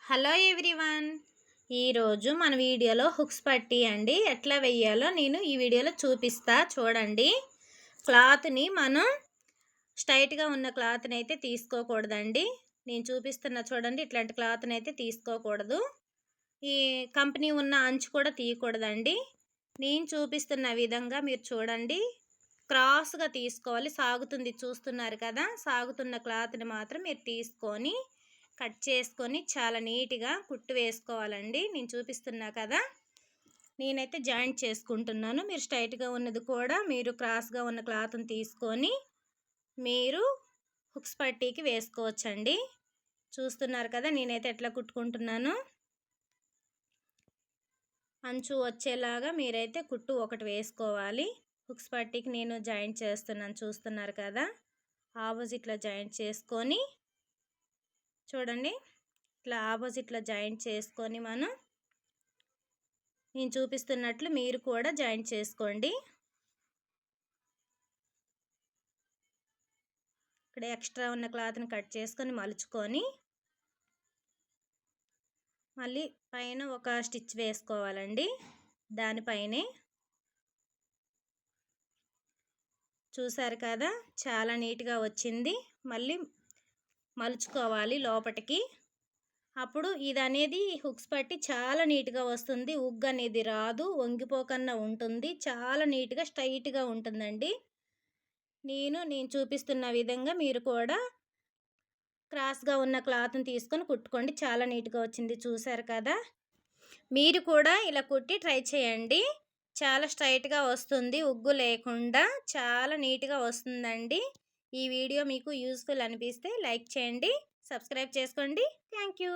Hello everyone. ఈరోజు మన వీడియోలో హుక్స్ పట్టీ అండి ఎట్లా వెయ్యాలో నేను ఈ వీడియోలో చూపిస్తా. చూడండి, క్లాత్ని మనం స్ట్రైట్గా ఉన్న క్లాత్ని అయితే తీసుకోకూడదండి. నేను చూపిస్తున్నా చూడండి, ఇట్లాంటి క్లాత్ని అయితే తీసుకోకూడదు. ఈ కంపెనీ ఉన్న అంచు కూడా తీయకూడదండి. నేను చూపిస్తున్న విధంగా మీరు చూడండి, క్రాస్గా తీసుకోవాలి. సాగుతుంది చూస్తున్నారు కదా, సాగుతున్న క్లాత్ని మాత్రం మీరు తీసుకొని కట్ చేసుకొని చాలా నీట్గా కుట్టు వేసుకోవాలండి. నేను చూపిస్తున్నా కదా, నేనైతే జాయింట్ చేసుకుంటున్నాను. మీరు స్ట్రైట్గా ఉన్నది కూడా మీరు క్రాస్గా ఉన్న క్లాత్ని తీసుకొని మీరు హుక్స్ పట్టీకి వేసుకోవచ్చండి. చూస్తున్నారు కదా, నేనైతే ఎట్లా కుట్టుకుంటున్నాను. అంచు వచ్చేలాగా మీరైతే కుట్టు ఒకటి వేసుకోవాలి. హుక్స్ పట్టీకి నేను జాయింట్ చేస్తున్నాను, చూస్తున్నారు కదా. ఆపోజిట్లో జాయింట్ చేసుకొని చూడండి, ఇట్లా ఆపోజిట్లో జాయింట్ చేసుకొని నేను చూపిస్తున్నట్లు మీరు కూడా జాయింట్ చేసుకోండి. ఇక్కడ ఎక్స్ట్రా ఉన్న క్లాత్ని కట్ చేసుకొని మలుచుకొని మళ్ళీ పైన ఒక స్టిచ్ వేసుకోవాలండి. దానిపైనే చూసారు కదా, చాలా నీట్గా వచ్చింది. మళ్ళీ మలుచుకోవాలి లోపటికి. అప్పుడు ఇది అనేది హుక్స్ పట్టి చాలా నీట్గా వస్తుంది. ఉగ్గు అనేది రాదు, వంగిపోకన్నా ఉంటుంది. చాలా నీట్గా స్ట్రైట్గా ఉంటుందండి. నేను చూపిస్తున్న విధంగా మీరు కూడా క్రాస్గా ఉన్న క్లాత్ని తీసుకొని కుట్టుకోండి. చాలా నీట్గా వచ్చింది, చూసారు కదా. మీరు కూడా ఇలా కుట్టి ట్రై చేయండి. చాలా స్ట్రైట్గా వస్తుంది, ఉగ్గు లేకుండా చాలా నీట్గా వస్తుందండి. ఈ వీడియో మీకు యూస్ఫుల్ అనిపిస్తే లైక్ చేయండి, సబ్స్క్రైబ్ చేసుకోండి. Thank you.